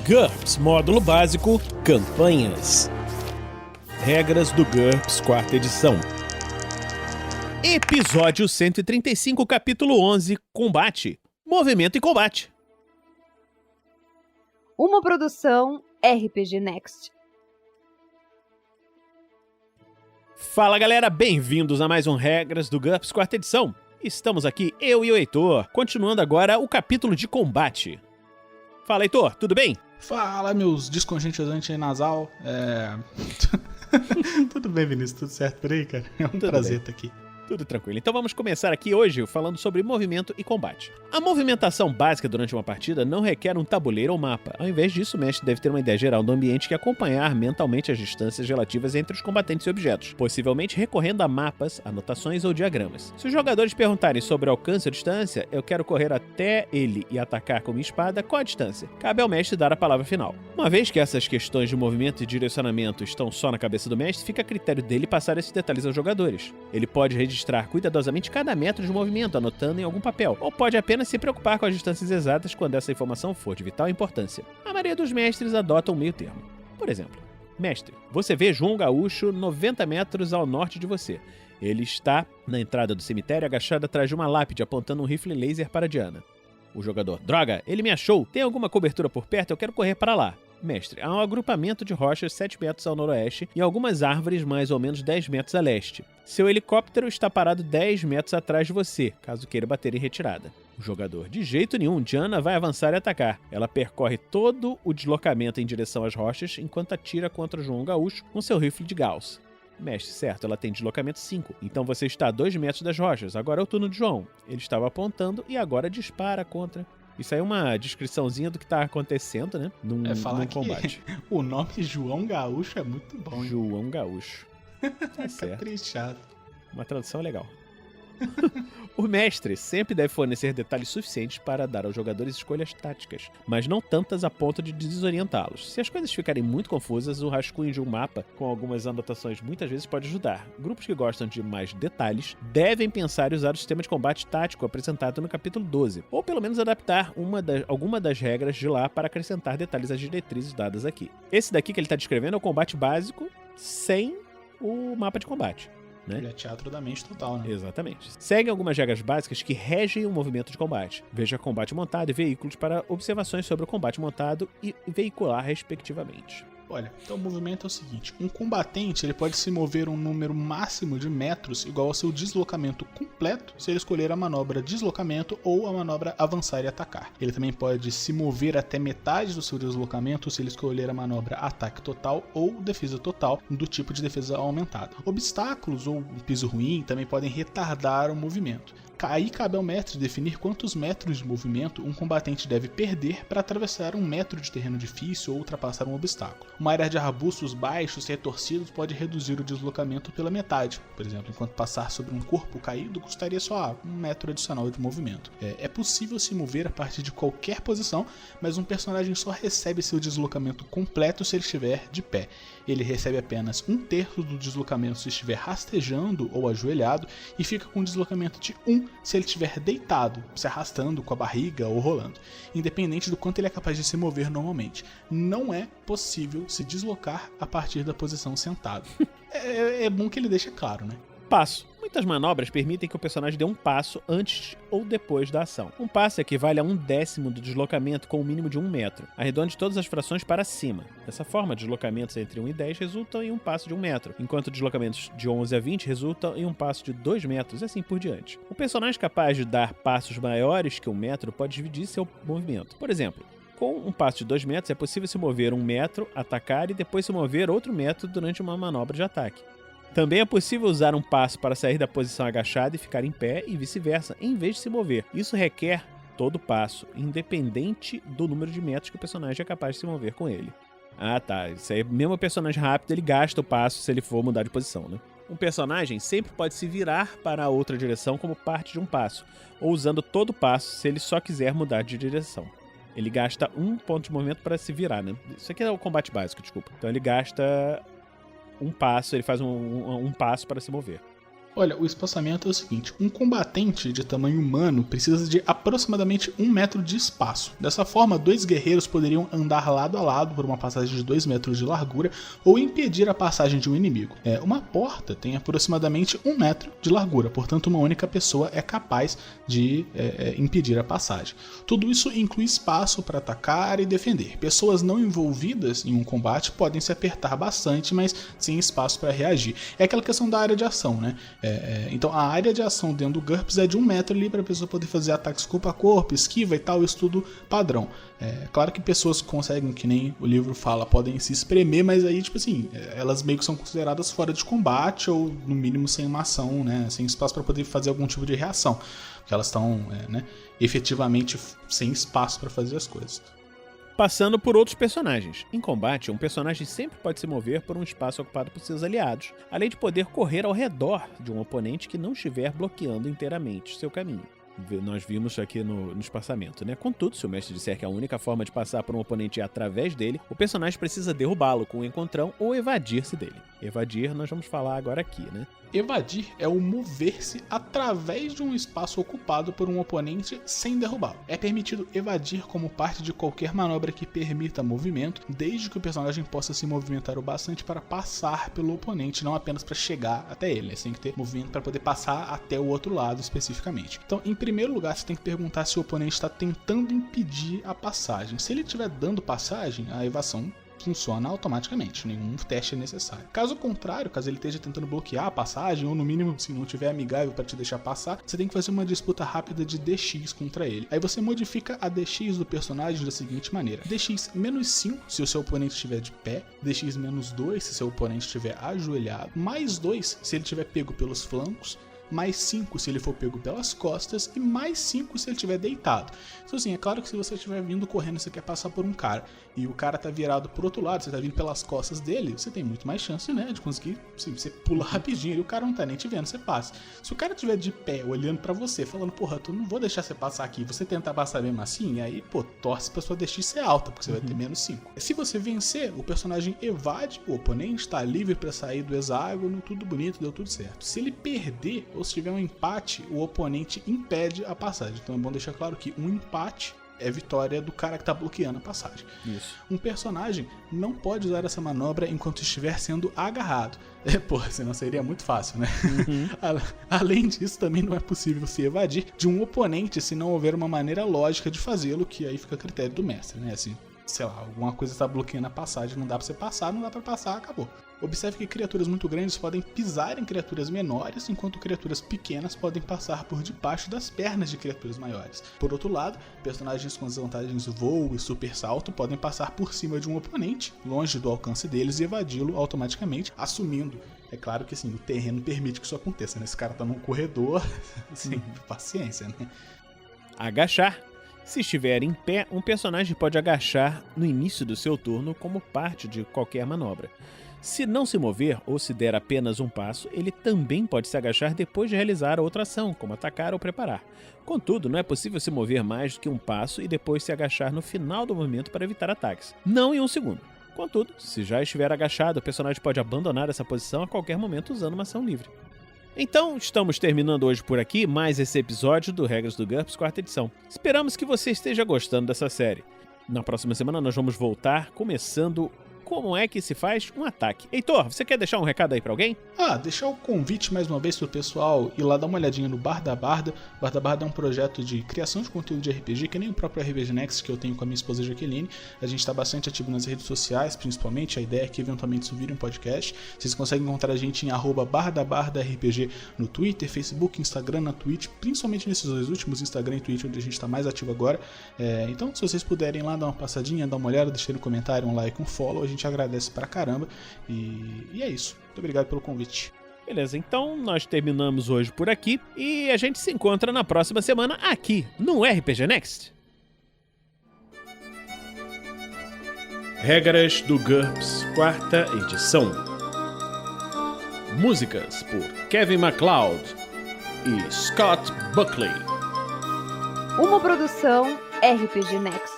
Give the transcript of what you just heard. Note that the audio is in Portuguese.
GURPS Módulo Básico Campanhas. Regras do GURPS, quarta edição. Episódio 135, capítulo 11, Combate. Movimento e combate. Uma produção RPG Next. Fala galera, bem-vindos a mais um Regras do GURPS, quarta edição. Estamos aqui, eu e o Heitor, continuando agora o capítulo de combate. Fala Heitor, tudo bem? Fala, meus descongestionantes nasal. Tudo bem, Vinícius? Tudo certo por aí, cara? É um prazer estar aqui. Tudo tranquilo. Então vamos começar aqui hoje falando sobre movimento e combate. A movimentação básica durante uma partida não requer um tabuleiro ou mapa. Ao invés disso, o mestre deve ter uma ideia geral do ambiente que acompanhar mentalmente as distâncias relativas entre os combatentes e objetos, possivelmente recorrendo a mapas, anotações ou diagramas. Se os jogadores perguntarem sobre alcance ou distância, eu quero correr até ele e atacar com minha espada, qual a distância? Cabe ao mestre dar a palavra final. Uma vez que essas questões de movimento e direcionamento estão só na cabeça do mestre, fica a critério dele passar esses detalhes aos jogadores. Ele pode registrar cuidadosamente cada metro de movimento, anotando em algum papel, ou pode apenas se preocupar com as distâncias exatas quando essa informação for de vital importância. A maioria dos mestres adota um meio termo. Por exemplo, mestre, você vê João Gaúcho 90 metros ao norte de você. Ele está na entrada do cemitério agachado atrás de uma lápide, apontando um rifle laser para Diana. O jogador, droga, ele me achou, tem alguma cobertura por perto, eu quero correr para lá. Mestre, há um agrupamento de rochas 7 metros ao noroeste e algumas árvores mais ou menos 10 metros a leste. Seu helicóptero está parado 10 metros atrás de você, caso queira bater em retirada. O jogador, de jeito nenhum, Diana vai avançar e atacar. Ela percorre todo o deslocamento em direção às rochas enquanto atira contra João Gaúcho com seu rifle de Gauss. Mestre, certo, ela tem deslocamento 5, então você está a 2 metros das rochas, agora é o turno de João. Ele estava apontando e agora dispara contra... Isso aí é uma descriçãozinha do que tá acontecendo, né? Num combate. O nome João Gaúcho é muito bom, hein? João Gaúcho. Tá certo. Caprichado. Uma tradução legal. O mestre sempre deve fornecer detalhes suficientes para dar aos jogadores escolhas táticas, mas não tantas a ponto de desorientá-los. Se as coisas ficarem muito confusas, o rascunho de um mapa com algumas anotações muitas vezes pode ajudar. Grupos que gostam de mais detalhes devem pensar em usar o sistema de combate tático apresentado no capítulo 12, ou pelo menos adaptar alguma das regras de lá para acrescentar detalhes às diretrizes dadas aqui. Esse daqui que ele está descrevendo é o combate básico sem o mapa de combate. Né? Ele é teatro da mente total, né? Exatamente. Seguem algumas regras básicas que regem o movimento de combate. Veja combate montado e veículos para observações sobre o combate montado e veicular, respectivamente. Olha, então o movimento é o seguinte, um combatente ele pode se mover um número máximo de metros igual ao seu deslocamento completo se ele escolher a manobra deslocamento ou a manobra avançar e atacar. Ele também pode se mover até metade do seu deslocamento se ele escolher a manobra ataque total ou defesa total do tipo de defesa aumentada. Obstáculos ou um piso ruim também podem retardar o movimento. Aí cabe ao mestre definir quantos metros de movimento um combatente deve perder para atravessar um metro de terreno difícil ou ultrapassar um obstáculo. Uma área de arbustos baixos e retorcidos pode reduzir o deslocamento pela metade. Por exemplo, enquanto passar sobre um corpo caído, custaria só 1 metro adicional de movimento. É possível se mover a partir de qualquer posição, mas um personagem só recebe seu deslocamento completo se ele estiver de pé. Ele recebe apenas 1/3 do deslocamento se estiver rastejando ou ajoelhado e fica com um deslocamento de 1 se ele estiver deitado, se arrastando com a barriga ou rolando, independente do quanto ele é capaz de se mover normalmente. Não é possível se deslocar a partir da posição sentado. É bom que ele deixe claro, né? Passo. Muitas manobras permitem que o personagem dê um passo antes ou depois da ação. Um passo equivale a 1/10 do deslocamento com um mínimo de 1 metro. Arredonde todas as frações para cima. Dessa forma, deslocamentos entre 1 e 10 resultam em um passo de 1 metro, enquanto deslocamentos de 11 a 20 resultam em um passo de 2 metros e assim por diante. O personagem capaz de dar passos maiores que 1 metro pode dividir seu movimento. Por exemplo, com um passo de 2 metros é possível se mover 1 metro, atacar e depois se mover outro metro durante uma manobra de ataque. Também é possível usar um passo para sair da posição agachada e ficar em pé e vice-versa, em vez de se mover. Isso requer todo passo, independente do número de metros que o personagem é capaz de se mover com ele. Ah tá, isso aí, mesmo o personagem rápido, ele gasta o passo se ele for mudar de posição, né? Um personagem sempre pode se virar para a outra direção como parte de um passo, ou usando todo o passo se ele só quiser mudar de direção. Ele gasta 1 ponto de movimento para se virar, né? Isso aqui é o combate básico, desculpa. Então ele gasta um passo, ele faz um passo para se mover. Olha, o espaçamento é o seguinte, um combatente de tamanho humano precisa de aproximadamente 1 metro de espaço. Dessa forma, 2 guerreiros poderiam andar lado a lado por uma passagem de 2 metros de largura ou impedir a passagem de um inimigo. Uma porta tem aproximadamente 1 metro de largura, portanto uma única pessoa é capaz de impedir a passagem. Tudo isso inclui espaço para atacar e defender. Pessoas não envolvidas em um combate podem se apertar bastante, mas sem espaço para reagir. É aquela questão da área de ação, né? Então a área de ação dentro do GURPS é de 1 metro ali para a pessoa poder fazer ataques corpo a corpo, esquiva e tal, isso tudo padrão. Claro que pessoas que conseguem, que nem o livro fala, podem se espremer, mas aí, tipo assim, elas meio que são consideradas fora de combate ou no mínimo sem uma ação, né? Sem espaço para poder fazer algum tipo de reação, porque elas estão efetivamente sem espaço para fazer as coisas. Passando por outros personagens. Em combate, um personagem sempre pode se mover por um espaço ocupado por seus aliados, além de poder correr ao redor de um oponente que não estiver bloqueando inteiramente seu caminho. Nós vimos aqui no espaçamento, né? Contudo, se o mestre disser que a única forma de passar por um oponente é através dele, o personagem precisa derrubá-lo com um encontrão ou evadir-se dele. Evadir, nós vamos falar agora aqui, né? Evadir é o mover-se através de um espaço ocupado por um oponente sem derrubá-lo. É permitido evadir como parte de qualquer manobra que permita movimento, desde que o personagem possa se movimentar o bastante para passar pelo oponente, não apenas para chegar até ele. Você tem que ter movimento para poder passar até o outro lado especificamente. Então, em primeiro lugar, você tem que perguntar se o oponente está tentando impedir a passagem. Se ele estiver dando passagem, a evasão funciona automaticamente, nenhum teste é necessário. Caso contrário, caso ele esteja tentando bloquear a passagem, ou no mínimo, se não tiver amigável para te deixar passar, você tem que fazer uma disputa rápida de DX contra ele. Aí você modifica a DX do personagem da seguinte maneira: DX-5 se o seu oponente estiver de pé, DX-2 se seu oponente estiver ajoelhado, mais 2 se ele estiver pego pelos flancos, mais 5 se ele for pego pelas costas e mais 5 se ele estiver deitado. Então assim, é claro que se você estiver vindo correndo e você quer passar por um cara e o cara tá virado pro outro lado, você tá vindo pelas costas dele, você tem muito mais chance, né, de conseguir, você pula rapidinho e o cara não tá nem te vendo, você passa. Se o cara estiver de pé, olhando pra você, falando, porra, tu não vou deixar você passar aqui, você tentar passar mesmo assim, aí, pô, torce pra sua DX ser alta, porque você vai ter menos 5. Se você vencer, o personagem evade o oponente, tá livre pra sair do hexágono, tudo bonito, deu tudo certo. Se ele perder, ou se tiver um empate, o oponente impede a passagem. Então é bom deixar claro que um empate é vitória do cara que tá bloqueando a passagem. Isso. Um personagem não pode usar essa manobra enquanto estiver sendo agarrado. Senão seria muito fácil, né? Além disso, também não é possível se evadir de um oponente se não houver uma maneira lógica de fazê-lo, que aí fica a critério do mestre, né? Assim, sei lá, alguma coisa está bloqueando a passagem, não dá pra você passar, não dá pra passar, acabou. Observe que criaturas muito grandes podem pisar em criaturas menores, enquanto criaturas pequenas podem passar por debaixo das pernas de criaturas maiores. Por outro lado, personagens com as vantagens voo e super salto podem passar por cima de um oponente, longe do alcance deles, e evadi-lo automaticamente, assumindo. É claro que assim, o terreno permite que isso aconteça, né? Esse cara tá num corredor, assim, paciência, né? Agachar. Se estiver em pé, um personagem pode agachar no início do seu turno como parte de qualquer manobra. Se não se mover ou se der apenas um passo, ele também pode se agachar depois de realizar outra ação, como atacar ou preparar. Contudo, não é possível se mover mais do que um passo e depois se agachar no final do movimento para evitar ataques, não em um segundo. Contudo, se já estiver agachado, o personagem pode abandonar essa posição a qualquer momento usando uma ação livre. Então, estamos terminando hoje por aqui mais esse episódio do Regras do GURPS, 4ª edição. Esperamos que você esteja gostando dessa série. Na próxima semana nós vamos voltar começando como é que se faz um ataque. Heitor, você quer deixar um recado aí pra alguém? Deixar o convite mais uma vez pro pessoal ir lá dar uma olhadinha no Bar da Barda. O Bar da Barda é um projeto de criação de conteúdo de RPG, que nem o próprio RPG Next que eu tenho com a minha esposa Jaqueline. A gente tá bastante ativo nas redes sociais, principalmente. A ideia é que eventualmente isso vire um podcast. Vocês conseguem encontrar a gente em @bardabardarpg no Twitter, Facebook, Instagram, na Twitch, principalmente nesses dois últimos, Instagram e Twitch, onde a gente tá mais ativo agora. Então, se vocês puderem lá dar uma passadinha, dar uma olhada, deixarem um comentário, um like, um follow, a gente agradece pra caramba. E é isso. Muito obrigado pelo convite. Beleza, então nós terminamos hoje por aqui e a gente se encontra na próxima semana aqui no RPG Next. Regras do GURPS, 4ª edição. Músicas por Kevin MacLeod e Scott Buckley. Uma produção RPG Next.